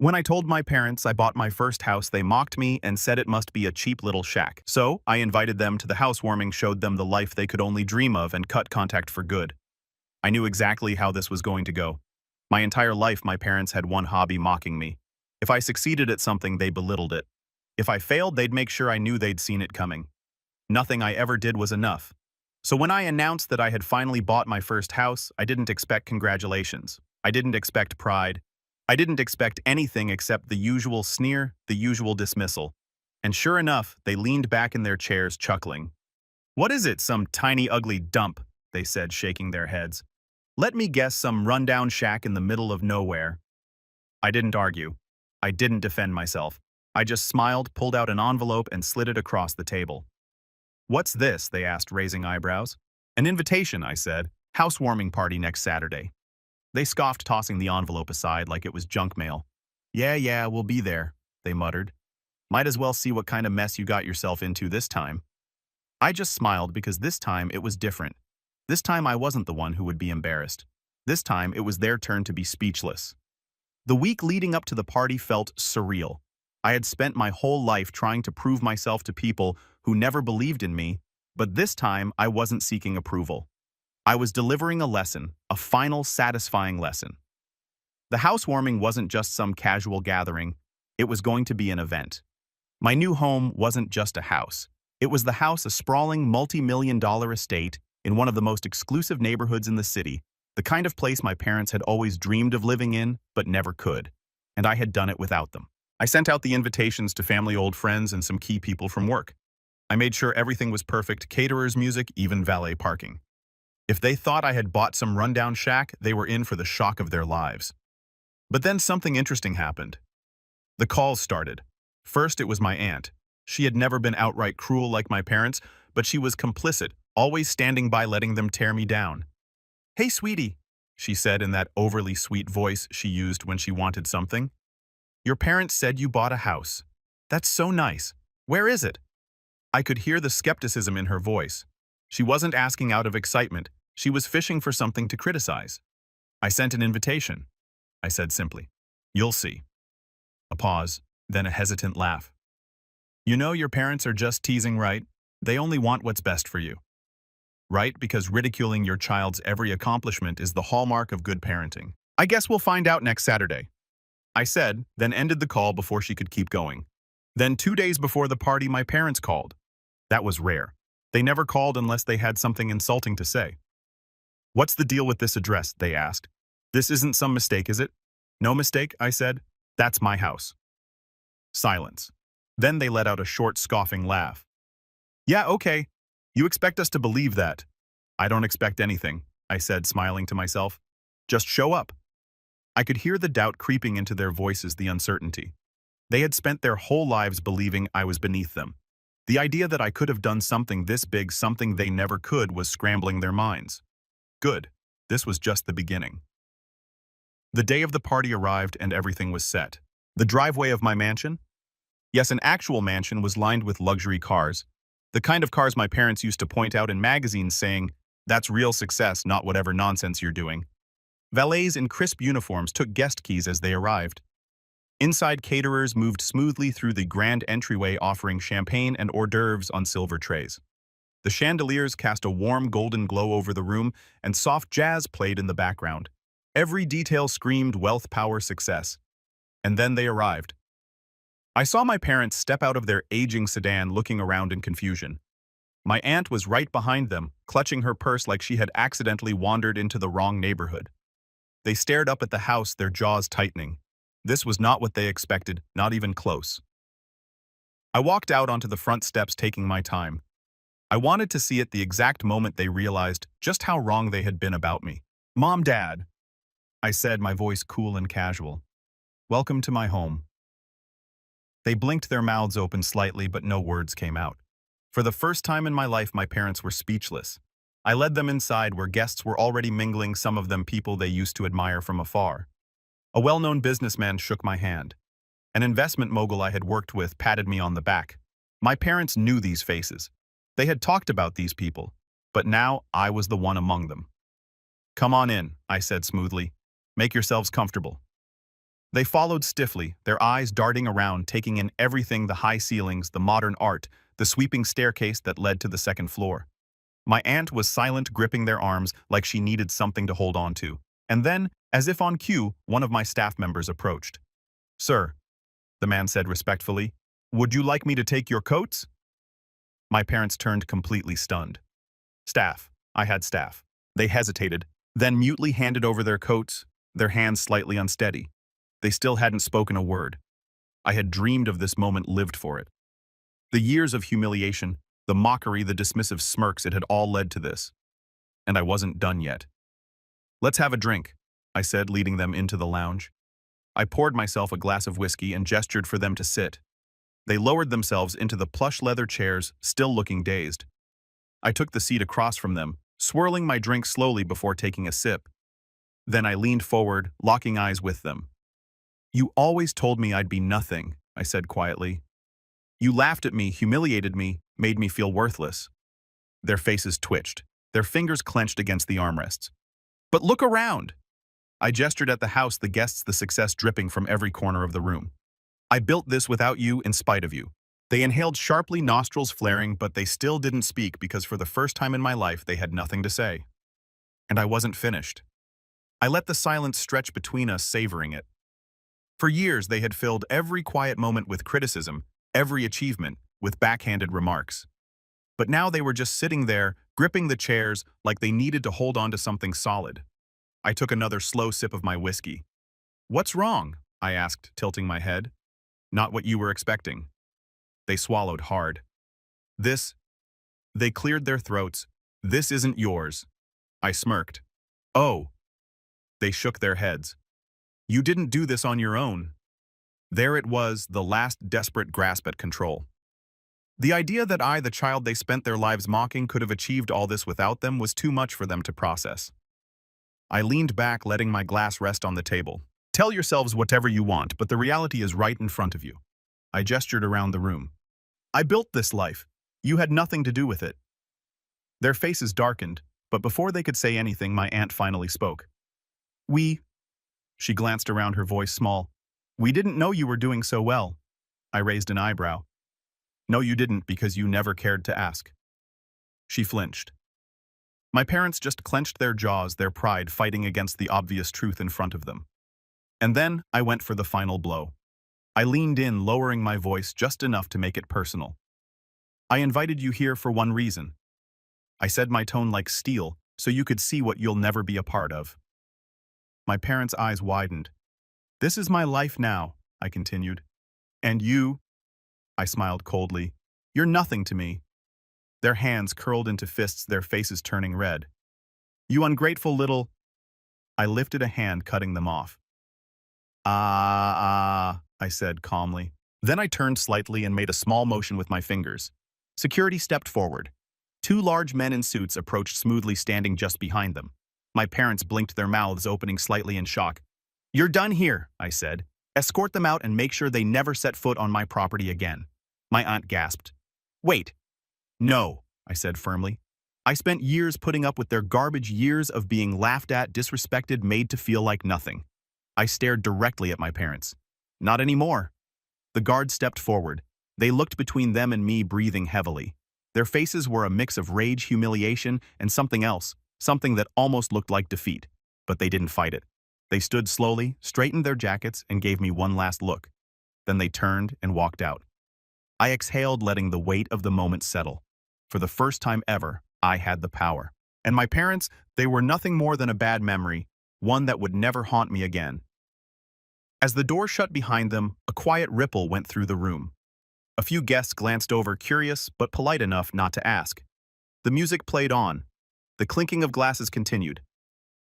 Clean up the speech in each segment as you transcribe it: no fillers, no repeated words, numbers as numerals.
When I told my parents I bought my first house, they mocked me and said it must be a cheap little shack. So, I invited them to the housewarming, showed them the life they could only dream of, and cut contact for good. I knew exactly how this was going to go. My entire life, my parents had one hobby: mocking me. If I succeeded at something, they belittled it. If I failed, they'd make sure I knew they'd seen it coming. Nothing I ever did was enough. So when I announced that I had finally bought my first house, I didn't expect congratulations. I didn't expect pride. I didn't expect anything except the usual sneer, the usual dismissal. And sure enough, they leaned back in their chairs, chuckling. "What is it, some tiny ugly dump?" they said, shaking their heads. "Let me guess, some rundown shack in the middle of nowhere." I didn't argue. I didn't defend myself. I just smiled, pulled out an envelope, and slid it across the table. "What's this?" they asked, raising eyebrows. "An invitation," I said. "Housewarming party next Saturday." They scoffed, tossing the envelope aside like it was junk mail. Yeah, we'll be there," they muttered. "Might as well see what kind of mess you got yourself into this time." I just smiled because this time it was different. This time I wasn't the one who would be embarrassed. This time it was their turn to be speechless. The week leading up to the party felt surreal. I had spent my whole life trying to prove myself to people who never believed in me, but this time I wasn't seeking approval. I was delivering a lesson, a final, satisfying lesson. The housewarming wasn't just some casual gathering, it was going to be an event. My new home wasn't just a house. It was the house, a sprawling, multi-million-dollar estate in one of the most exclusive neighborhoods in the city, the kind of place my parents had always dreamed of living in, but never could. And I had done it without them. I sent out the invitations to family, old friends, and some key people from work. I made sure everything was perfect: caterers, music, even valet parking. If they thought I had bought some rundown shack, they were in for the shock of their lives. But then something interesting happened. The calls started. First, it was my aunt. She had never been outright cruel like my parents, but she was complicit, always standing by, letting them tear me down. "Hey, sweetie," she said in that overly sweet voice she used when she wanted something. "Your parents said you bought a house. That's so nice. Where is it?" I could hear the skepticism in her voice. She wasn't asking out of excitement. She was fishing for something to criticize. "I sent an invitation," I said simply. "You'll see." A pause, then a hesitant laugh. "You know, your parents are just teasing, right? They only want what's best for you. Right? Because ridiculing your child's every accomplishment is the hallmark of good parenting. I guess we'll find out next Saturday," I said, then ended the call before she could keep going. Then 2 days before the party, my parents called. That was rare. They never called unless they had something insulting to say. "What's the deal with this address?" they asked. "This isn't some mistake, is it?" "No mistake," I said. "That's my house." Silence. Then they let out a short, scoffing laugh. "Yeah, okay. You expect us to believe that." "I don't expect anything," I said, smiling to myself. "Just show up." I could hear the doubt creeping into their voices, the uncertainty. They had spent their whole lives believing I was beneath them. The idea that I could have done something this big, something they never could, was scrambling their minds. Good. This was just the beginning. The day of the party arrived and everything was set. The driveway of my mansion? Yes, an actual mansion, was lined with luxury cars. The kind of cars my parents used to point out in magazines, saying, "That's real success, not whatever nonsense you're doing." Valets in crisp uniforms took guest keys as they arrived. Inside, caterers moved smoothly through the grand entryway, offering champagne and hors d'oeuvres on silver trays. The chandeliers cast a warm golden glow over the room, and soft jazz played in the background. Every detail screamed wealth, power, success. And then they arrived. I saw my parents step out of their aging sedan, looking around in confusion. My aunt was right behind them, clutching her purse like she had accidentally wandered into the wrong neighborhood. They stared up at the house, their jaws tightening. This was not what they expected, not even close. I walked out onto the front steps, taking my time. I wanted to see at the exact moment they realized just how wrong they had been about me. "Mom, Dad," I said, my voice cool and casual. "Welcome to my home." They blinked, their mouths open slightly, but no words came out. For the first time in my life, my parents were speechless. I led them inside, where guests were already mingling, some of them people they used to admire from afar. A well-known businessman shook my hand. An investment mogul I had worked with patted me on the back. My parents knew these faces. They had talked about these people, but now I was the one among them. "Come on in," I said smoothly. "Make yourselves comfortable." They followed stiffly, their eyes darting around, taking in everything: the high ceilings, the modern art, the sweeping staircase that led to the second floor. My aunt was silent, gripping their arms like she needed something to hold on to. And then, as if on cue, one of my staff members approached. "Sir," the man said respectfully, "would you like me to take your coats?" My parents turned completely stunned. "Staff." I had staff. They hesitated, then mutely handed over their coats, their hands slightly unsteady. They still hadn't spoken a word. I had dreamed of this moment, lived for it. The years of humiliation, the mockery, the dismissive smirks, it had all led to this. And I wasn't done yet. "Let's have a drink," I said, leading them into the lounge. I poured myself a glass of whiskey and gestured for them to sit. They lowered themselves into the plush leather chairs, still looking dazed. I took the seat across from them, swirling my drink slowly before taking a sip. Then I leaned forward, locking eyes with them. "You always told me I'd be nothing," I said quietly. "You laughed at me, humiliated me, made me feel worthless." Their faces twitched, their fingers clenched against the armrests. "But look around!" I gestured at the house, the guests, the success dripping from every corner of the room. "I built this without you, in spite of you." They inhaled sharply, nostrils flaring, but they still didn't speak because for the first time in my life they had nothing to say. And I wasn't finished. I let the silence stretch between us, savoring it. For years they had filled every quiet moment with criticism, every achievement with backhanded remarks. But now they were just sitting there, gripping the chairs like they needed to hold on to something solid. I took another slow sip of my whiskey. "What's wrong?" I asked, tilting my head. "Not what you were expecting." They swallowed hard. "This..." They cleared their throats. "This isn't yours." I smirked. "Oh." They shook their heads. "You didn't do this on your own." There it was, the last desperate grasp at control. The idea that I, the child they spent their lives mocking, could have achieved all this without them was too much for them to process. I leaned back, letting my glass rest on the table. "Tell yourselves whatever you want, but the reality is right in front of you." I gestured around the room. "I built this life. You had nothing to do with it." Their faces darkened, but before they could say anything, my aunt finally spoke. "We..." She glanced around, her voice small. "We didn't know you were doing so well." I raised an eyebrow. "No, you didn't, because you never cared to ask." She flinched. My parents just clenched their jaws, their pride fighting against the obvious truth in front of them. And then I went for the final blow. I leaned in, lowering my voice just enough to make it personal. "I invited you here for one reason." I said, my tone like steel, "so you could see what you'll never be a part of." My parents' eyes widened. "This is my life now," I continued. "And you..." I smiled coldly. "You're nothing to me." Their hands curled into fists, their faces turning red. "You ungrateful little..." I lifted a hand, cutting them off. I said calmly. Then I turned slightly and made a small motion with my fingers. Security stepped forward. Two large men in suits approached smoothly, standing just behind them. My parents blinked, their mouths opening slightly in shock. "You're done here," I said. "Escort them out and make sure they never set foot on my property again." My aunt gasped. "Wait." "No," I said firmly. "I spent years putting up with their garbage, years of being laughed at, disrespected, made to feel like nothing." I stared directly at my parents. "Not anymore." The guards stepped forward. They looked between them and me, breathing heavily. Their faces were a mix of rage, humiliation, and something else, something that almost looked like defeat. But they didn't fight it. They stood slowly, straightened their jackets, and gave me one last look. Then they turned and walked out. I exhaled, letting the weight of the moment settle. For the first time ever, I had the power. And my parents, they were nothing more than a bad memory, one that would never haunt me again. As the door shut behind them, a quiet ripple went through the room. A few guests glanced over, curious but polite enough not to ask. The music played on. The clinking of glasses continued.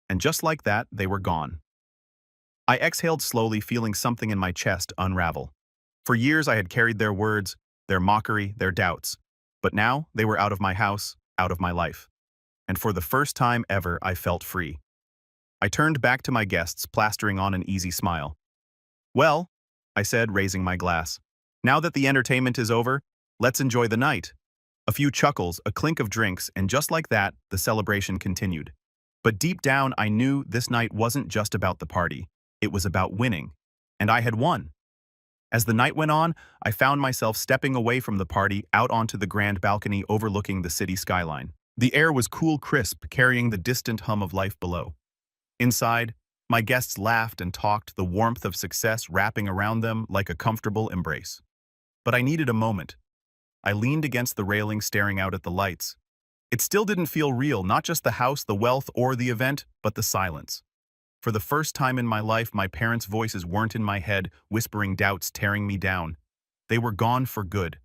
And just like that, they were gone. I exhaled slowly, feeling something in my chest unravel. For years I had carried their words, their mockery, their doubts. But now they were out of my house, out of my life. And for the first time ever, I felt free. I turned back to my guests, plastering on an easy smile. "Well," I said, raising my glass, "now that the entertainment is over, let's enjoy the night." A few chuckles, a clink of drinks, and just like that, the celebration continued. But deep down, I knew this night wasn't just about the party. It was about winning. And I had won. As the night went on, I found myself stepping away from the party out onto the grand balcony overlooking the city skyline. The air was cool crisp, carrying the distant hum of life below. Inside, my guests laughed and talked, the warmth of success wrapping around them like a comfortable embrace. But I needed a moment. I leaned against the railing staring out at the lights. It still didn't feel real, not just the house, the wealth, or the event, but the silence. For the first time in my life, my parents' voices weren't in my head, whispering doubts, tearing me down. They were gone for good.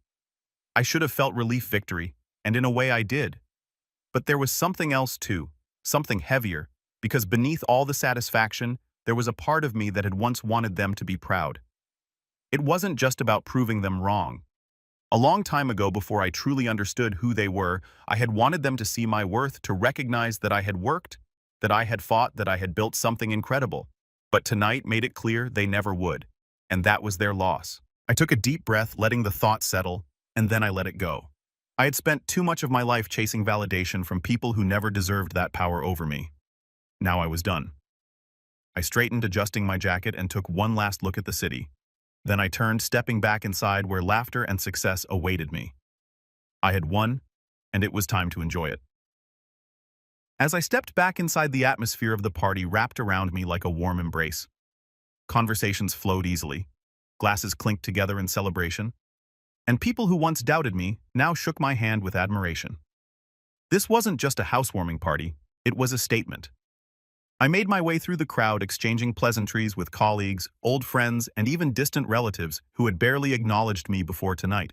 I should have felt relief, victory, and in a way I did. But there was something else too, something heavier, because beneath all the satisfaction, there was a part of me that had once wanted them to be proud. It wasn't just about proving them wrong. A long time ago, before I truly understood who they were, I had wanted them to see my worth, to recognize that I had worked, that I had fought, that I had built something incredible. But tonight made it clear they never would, and that was their loss. I took a deep breath, letting the thought settle, and then I let it go. I had spent too much of my life chasing validation from people who never deserved that power over me. Now I was done. I straightened, adjusting my jacket, and took one last look at the city. Then I turned, stepping back inside where laughter and success awaited me. I had won, and it was time to enjoy it. As I stepped back inside, the atmosphere of the party wrapped around me like a warm embrace. Conversations flowed easily. Glasses clinked together in celebration. And people who once doubted me now shook my hand with admiration. This wasn't just a housewarming party, it was a statement. I made my way through the crowd, exchanging pleasantries with colleagues, old friends, and even distant relatives who had barely acknowledged me before tonight.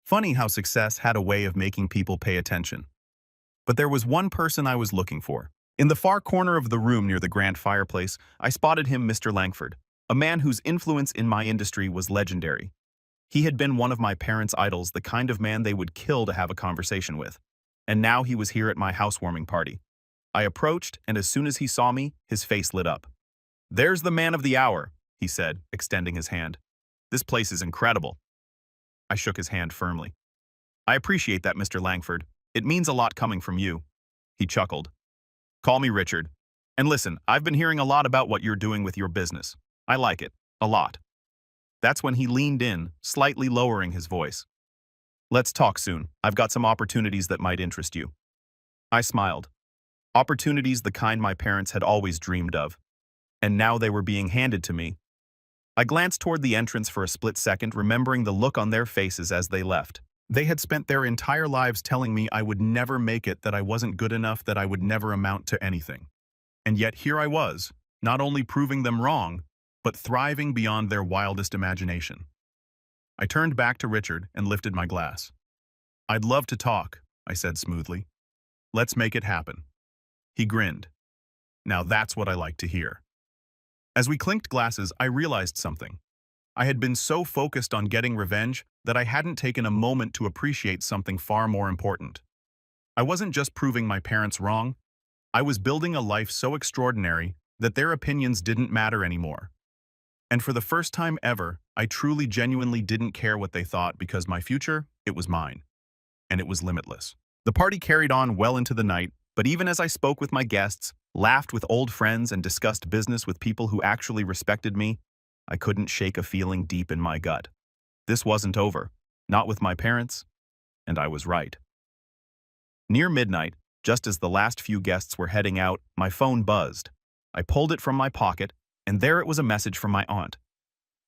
Funny how success had a way of making people pay attention. But there was one person I was looking for. In the far corner of the room near the grand fireplace, I spotted him, Mr. Langford, a man whose influence in my industry was legendary. He had been one of my parents' idols, the kind of man they would kill to have a conversation with. And now he was here at my housewarming party. I approached, and as soon as he saw me, his face lit up. "There's the man of the hour," he said, extending his hand. "This place is incredible." I shook his hand firmly. "I appreciate that, Mr. Langford. It means a lot coming from you." He chuckled. "Call me Richard. And listen, I've been hearing a lot about what you're doing with your business. I like it. A lot." That's when he leaned in, slightly lowering his voice. "Let's talk soon. I've got some opportunities that might interest you." I smiled. Opportunities the kind my parents had always dreamed of. And now they were being handed to me. I glanced toward the entrance for a split second, remembering the look on their faces as they left. They had spent their entire lives telling me I would never make it, that I wasn't good enough, that I would never amount to anything. And yet here I was, not only proving them wrong, but thriving beyond their wildest imagination. I turned back to Richard and lifted my glass. "I'd love to talk," I said smoothly. "Let's make it happen." He grinned. "Now that's what I like to hear." As we clinked glasses, I realized something. I had been so focused on getting revenge that I hadn't taken a moment to appreciate something far more important. I wasn't just proving my parents wrong. I was building a life so extraordinary that their opinions didn't matter anymore. And for the first time ever, I truly, genuinely didn't care what they thought, because my future, it was mine. And it was limitless. The party carried on well into the night, but even as I spoke with my guests, laughed with old friends, and discussed business with people who actually respected me, I couldn't shake a feeling deep in my gut. This wasn't over, not with my parents, and I was right. Near midnight, just as the last few guests were heading out, my phone buzzed. I pulled it from my pocket, and there it was, a message from my aunt.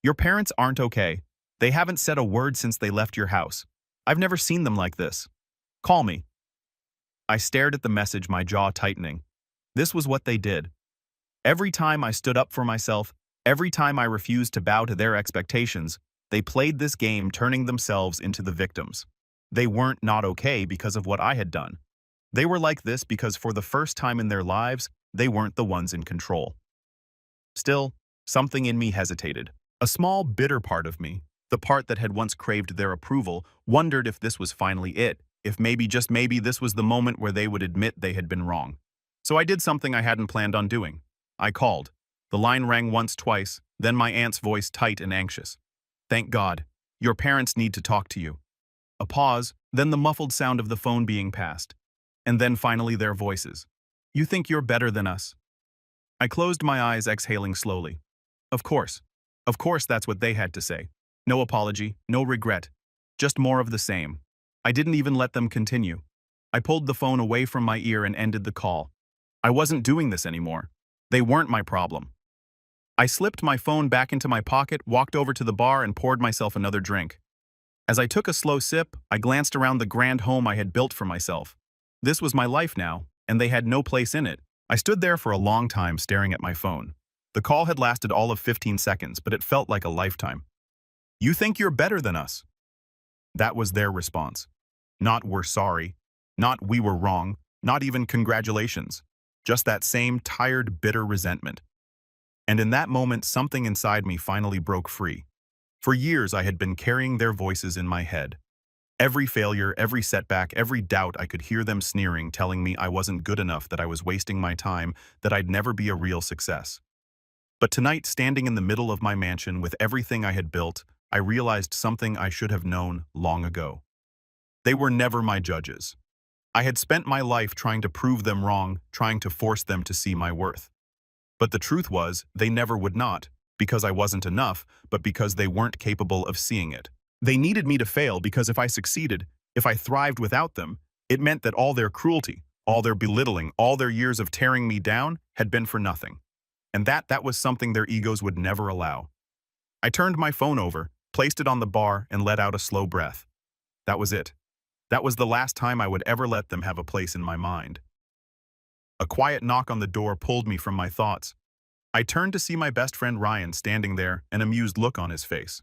"Your parents aren't okay. They haven't said a word since they left your house. I've never seen them like this. Call me." I stared at the message, my jaw tightening. This was what they did. Every time I stood up for myself, every time I refused to bow to their expectations, they played this game, turning themselves into the victims. They weren't not okay because of what I had done. They were like this because for the first time in their lives, they weren't the ones in control. Still, something in me hesitated. A small, bitter part of me, the part that had once craved their approval, wondered if this was finally it, if maybe, just maybe, this was the moment where they would admit they had been wrong. So I did something I hadn't planned on doing. I called. The line rang once, twice, then my aunt's voice, tight and anxious. "Thank God. Your parents need to talk to you." A pause, then the muffled sound of the phone being passed. And then finally their voices. "You think you're better than us?" I closed my eyes, exhaling slowly. Of course. Of course, that's what they had to say. No apology, no regret. Just more of the same. I didn't even let them continue. I pulled the phone away from my ear and ended the call. I wasn't doing this anymore. They weren't my problem. I slipped my phone back into my pocket, walked over to the bar, and poured myself another drink. As I took a slow sip, I glanced around the grand home I had built for myself. This was my life now, and they had no place in it. I stood there for a long time staring at my phone. The call had lasted all of 15 seconds, but it felt like a lifetime. "You think you're better than us?" That was their response. Not "we're sorry," not "we were wrong," not even "congratulations." Just that same tired, bitter resentment. And in that moment, something inside me finally broke free. For years, I had been carrying their voices in my head. Every failure, every setback, every doubt, I could hear them sneering, telling me I wasn't good enough, that I was wasting my time, that I'd never be a real success. But tonight, standing in the middle of my mansion with everything I had built, I realized something I should have known long ago. They were never my judges. I had spent my life trying to prove them wrong, trying to force them to see my worth. But the truth was, they never would not, because I wasn't enough, but because they weren't capable of seeing it. They needed me to fail because if I succeeded, if I thrived without them, it meant that all their cruelty, all their belittling, all their years of tearing me down had been for nothing. And that was something their egos would never allow. I turned my phone over, placed it on the bar, and let out a slow breath. That was it. That was the last time I would ever let them have a place in my mind. A quiet knock on the door pulled me from my thoughts. I turned to see my best friend Ryan standing there, an amused look on his face.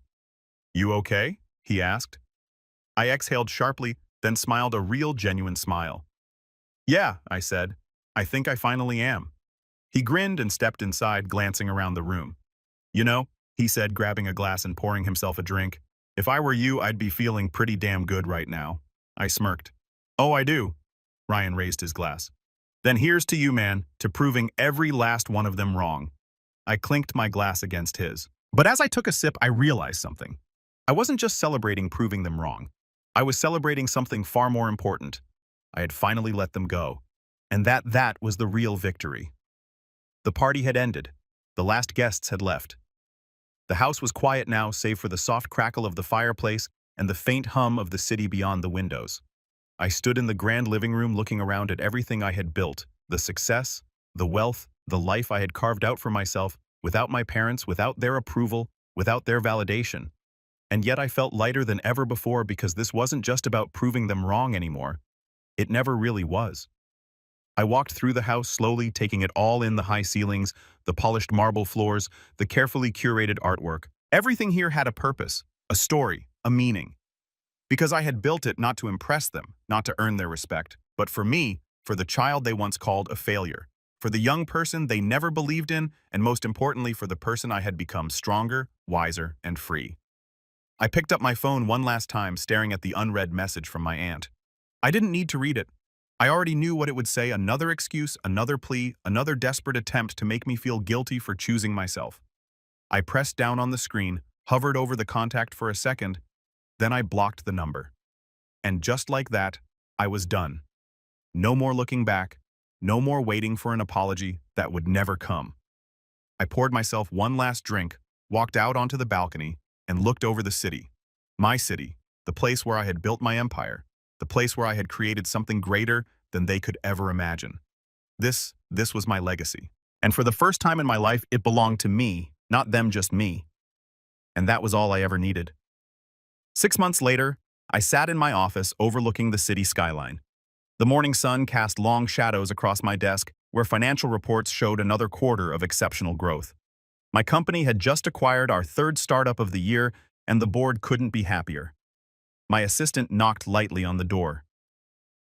"You okay?" he asked. I exhaled sharply, then smiled a real, genuine smile. "Yeah," I said. "I think I finally am." He grinned and stepped inside, glancing around the room. "You know," he said, grabbing a glass and pouring himself a drink, "if I were you, I'd be feeling pretty damn good right now." I smirked. "Oh, I do." Ryan raised his glass. "Then here's to you, man, to proving every last one of them wrong." I clinked my glass against his. But as I took a sip, I realized something. I wasn't just celebrating proving them wrong. I was celebrating something far more important. I had finally let them go. And that was the real victory. The party had ended. The last guests had left. The house was quiet now, save for the soft crackle of the fireplace and the faint hum of the city beyond the windows. I stood in the grand living room looking around at everything I had built, the success, the wealth, the life I had carved out for myself, without my parents, without their approval, without their validation. And yet I felt lighter than ever before because this wasn't just about proving them wrong anymore. It never really was. I walked through the house slowly, taking it all in: the high ceilings, the polished marble floors, the carefully curated artwork. Everything here had a purpose, a story, a meaning. Because I had built it not to impress them, not to earn their respect, but for me, for the child they once called a failure, for the young person they never believed in, and most importantly, for the person I had become: stronger, wiser, and free. I picked up my phone one last time, staring at the unread message from my aunt. I didn't need to read it. I already knew what it would say: another excuse, another plea, another desperate attempt to make me feel guilty for choosing myself. I pressed down on the screen, hovered over the contact for a second, then I blocked the number. And just like that, I was done. No more looking back, no more waiting for an apology that would never come. I poured myself one last drink, walked out onto the balcony, and looked over the city. My city, the place where I had built my empire, the place where I had created something greater than they could ever imagine. This was my legacy. And for the first time in my life, it belonged to me, not them, just me. And that was all I ever needed. 6 months later, I sat in my office overlooking the city skyline. The morning sun cast long shadows across my desk, where financial reports showed another quarter of exceptional growth. My company had just acquired our third startup of the year, and the board couldn't be happier. My assistant knocked lightly on the door.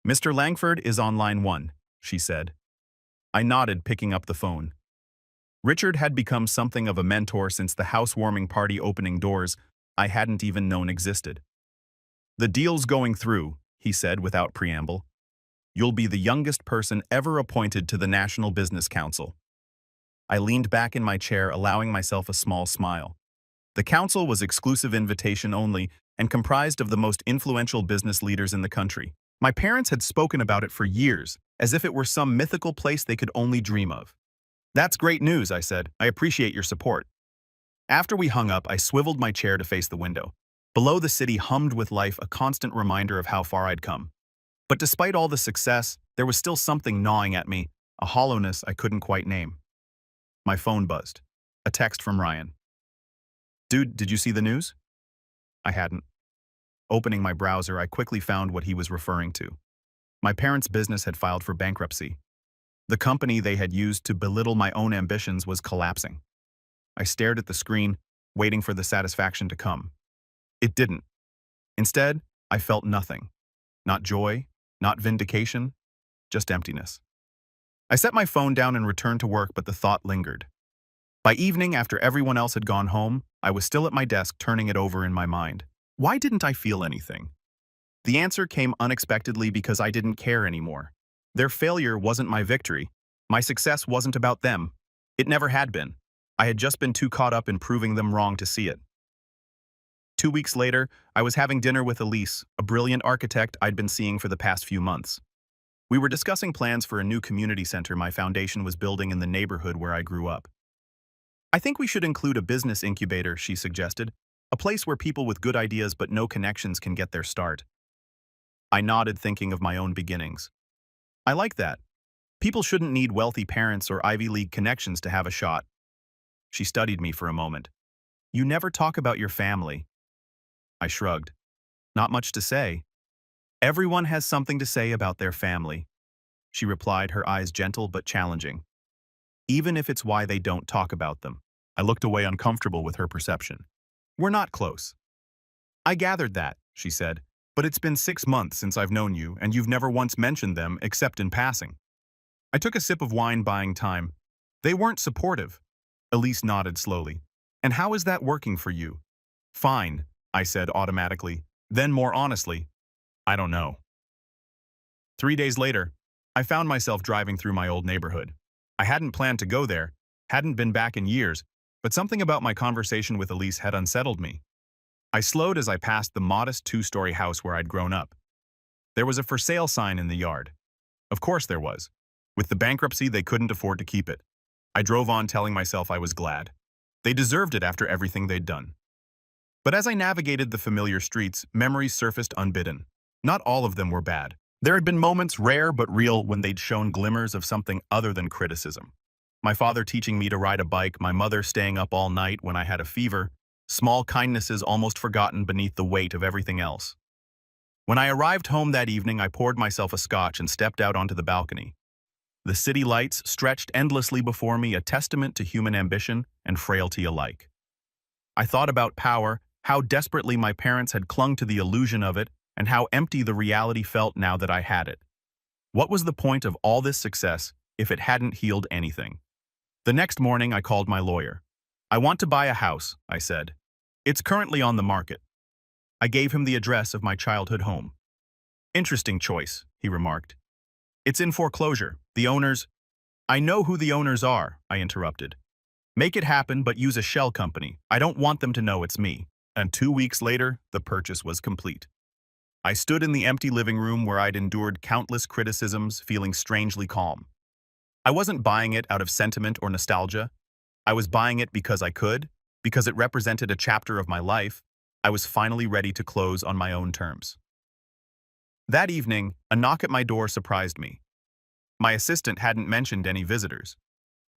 "Mr. Langford is on line 1, she said. I nodded, picking up the phone. Richard had become something of a mentor since the housewarming party opening doors I hadn't even known existed. "The deal's going through," he said without preamble. "You'll be the youngest person ever appointed to the National Business Council." I leaned back in my chair, allowing myself a small smile. The council was exclusive invitation only and comprised of the most influential business leaders in the country. My parents had spoken about it for years, as if it were some mythical place they could only dream of. "That's great news," I said. "I appreciate your support." After we hung up, I swiveled my chair to face the window. Below, the city hummed with life, a constant reminder of how far I'd come. But despite all the success, there was still something gnawing at me, a hollowness I couldn't quite name. My phone buzzed. A text from Ryan. "Dude, did you see the news?" I hadn't. Opening my browser, I quickly found what he was referring to. My parents' business had filed for bankruptcy. The company they had used to belittle my own ambitions was collapsing. I stared at the screen, waiting for the satisfaction to come. It didn't. Instead, I felt nothing. Not joy, not vindication, just emptiness. I set my phone down and returned to work, but the thought lingered. By evening, after everyone else had gone home, I was still at my desk turning it over in my mind. Why didn't I feel anything? The answer came unexpectedly because I didn't care anymore. Their failure wasn't my victory. My success wasn't about them. It never had been. I had just been too caught up in proving them wrong to see it. 2 weeks later, I was having dinner with Elise, a brilliant architect I'd been seeing for the past few months. We were discussing plans for a new community center my foundation was building in the neighborhood where I grew up. "I think we should include a business incubator," she suggested, "a place where people with good ideas but no connections can get their start." I nodded, thinking of my own beginnings. I like that. People shouldn't need wealthy parents or Ivy League connections to have a shot. She studied me for a moment. "You never talk about your family." I shrugged. "Not much to say." "Everyone has something to say about their family," she replied, her eyes gentle but challenging. "Even if it's why they don't talk about them." I looked away, uncomfortable with her perception. "We're not close." "I gathered that," she said, "but it's been 6 months since I've known you, and you've never once mentioned them except in passing." I took a sip of wine, buying time. "They weren't supportive." Elise nodded slowly. "And how is that working for you?" "Fine," I said automatically. Then more honestly, "I don't know." 3 days later, I found myself driving through my old neighborhood. I hadn't planned to go there, hadn't been back in years, but something about my conversation with Elise had unsettled me. I slowed as I passed the modest 2-story house where I'd grown up. There was a for sale sign in the yard. Of course there was. With the bankruptcy, they couldn't afford to keep it. I drove on, telling myself I was glad. They deserved it after everything they'd done. But as I navigated the familiar streets, memories surfaced unbidden. Not all of them were bad. There had been moments, rare but real, when they'd shown glimmers of something other than criticism. My father teaching me to ride a bike, my mother staying up all night when I had a fever, small kindnesses almost forgotten beneath the weight of everything else. When I arrived home that evening, I poured myself a scotch and stepped out onto the balcony. The city lights stretched endlessly before me, a testament to human ambition and frailty alike. I thought about power, how desperately my parents had clung to the illusion of it, and how empty the reality felt now that I had it. What was the point of all this success if it hadn't healed anything? The next morning, I called my lawyer. "I want to buy a house," I said. "It's currently on the market." I gave him the address of my childhood home. "Interesting choice," he remarked. "It's in foreclosure. The owners—" "I know who the owners are," I interrupted. "Make it happen, but use a shell company. I don't want them to know it's me." And 2 weeks later, the purchase was complete. I stood in the empty living room where I'd endured countless criticisms, feeling strangely calm. I wasn't buying it out of sentiment or nostalgia. I was buying it because I could, because it represented a chapter of my life. I was finally ready to close on my own terms. That evening, a knock at my door surprised me. My assistant hadn't mentioned any visitors.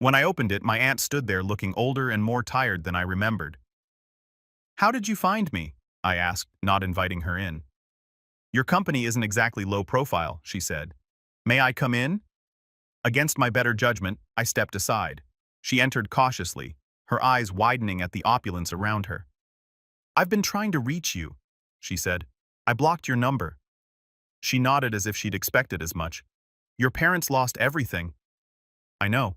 When I opened it, my aunt stood there looking older and more tired than I remembered. "How did you find me?" I asked, not inviting her in. "Your company isn't exactly low profile," she said. "May I come in?" Against my better judgment, I stepped aside. She entered cautiously, her eyes widening at the opulence around her. "I've been trying to reach you," she said. "I blocked your number." She nodded as if she'd expected as much. "Your parents lost everything." "I know.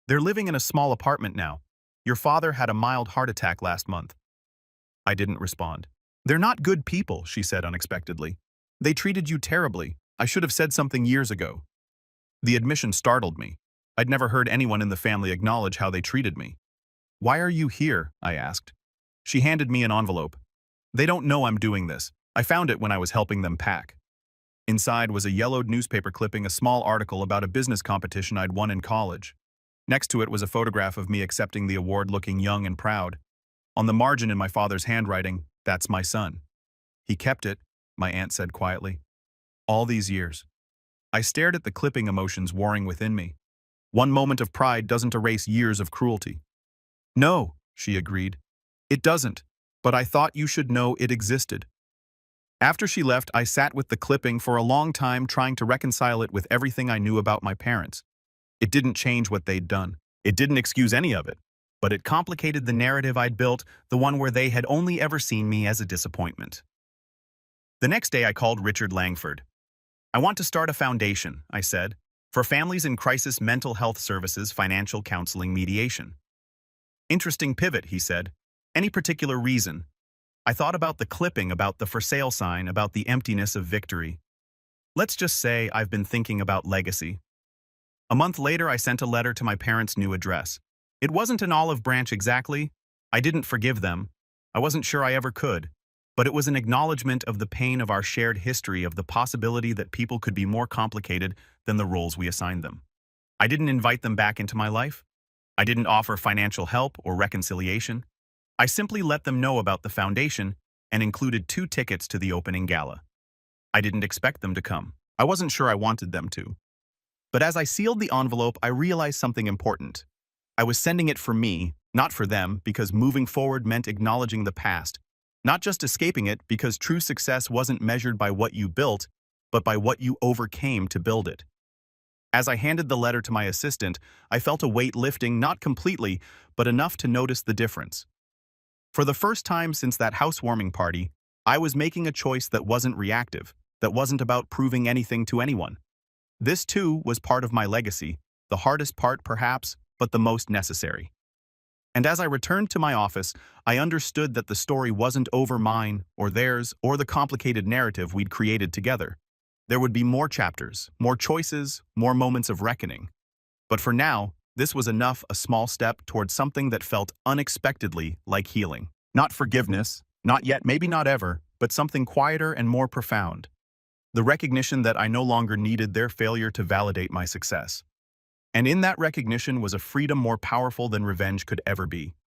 They're living in a small apartment now. Your father had a mild heart attack last month." I didn't respond. "They're not good people," she said unexpectedly. "They treated you terribly. I should have said something years ago." The admission startled me. I'd never heard anyone in the family acknowledge how they treated me. "Why are you here?" I asked. She handed me an envelope. "They don't know I'm doing this. I found it when I was helping them pack." Inside was a yellowed newspaper clipping, a small article about a business competition I'd won in college. Next to it was a photograph of me accepting the award, looking young and proud. On the margin in my father's handwriting, "That's my son." "He kept it," my aunt said quietly. "All these years." I stared at the clipping, emotions warring within me. One moment of pride doesn't erase years of cruelty. "No," she agreed. "It doesn't, but I thought you should know it existed." After she left, I sat with the clipping for a long time, trying to reconcile it with everything I knew about my parents. It didn't change what they'd done. It didn't excuse any of it. But it complicated the narrative I'd built, the one where they had only ever seen me as a disappointment. The next day I called Richard Langford. "I want to start a foundation," I said, "for families in crisis, mental health services, financial counseling, mediation." "Interesting pivot," he said. "Any particular reason?" I thought about the clipping, about the for sale sign, about the emptiness of victory. "Let's just say I've been thinking about legacy." A month later, I sent a letter to my parents' new address. It wasn't an olive branch exactly. I didn't forgive them. I wasn't sure I ever could. But it was an acknowledgement of the pain of our shared history, of the possibility that people could be more complicated than the roles we assigned them. I didn't invite them back into my life. I didn't offer financial help or reconciliation. I simply let them know about the foundation and included 2 tickets to the opening gala. I didn't expect them to come. I wasn't sure I wanted them to. But as I sealed the envelope, I realized something important. I was sending it for me, not for them, because moving forward meant acknowledging the past, not just escaping it, because true success wasn't measured by what you built, but by what you overcame to build it. As I handed the letter to my assistant, I felt a weight lifting, not completely, but enough to notice the difference. For the first time since that housewarming party, I was making a choice that wasn't reactive, that wasn't about proving anything to anyone. This, too, was part of my legacy, the hardest part, perhaps, but the most necessary. And as I returned to my office, I understood that the story wasn't over mine, or theirs, or the complicated narrative we'd created together. There would be more chapters, more choices, more moments of reckoning. But for now, this was enough, a small step towards something that felt unexpectedly like healing. Not forgiveness, not yet, maybe not ever, but something quieter and more profound. The recognition that I no longer needed their failure to validate my success. And in that recognition was a freedom more powerful than revenge could ever be.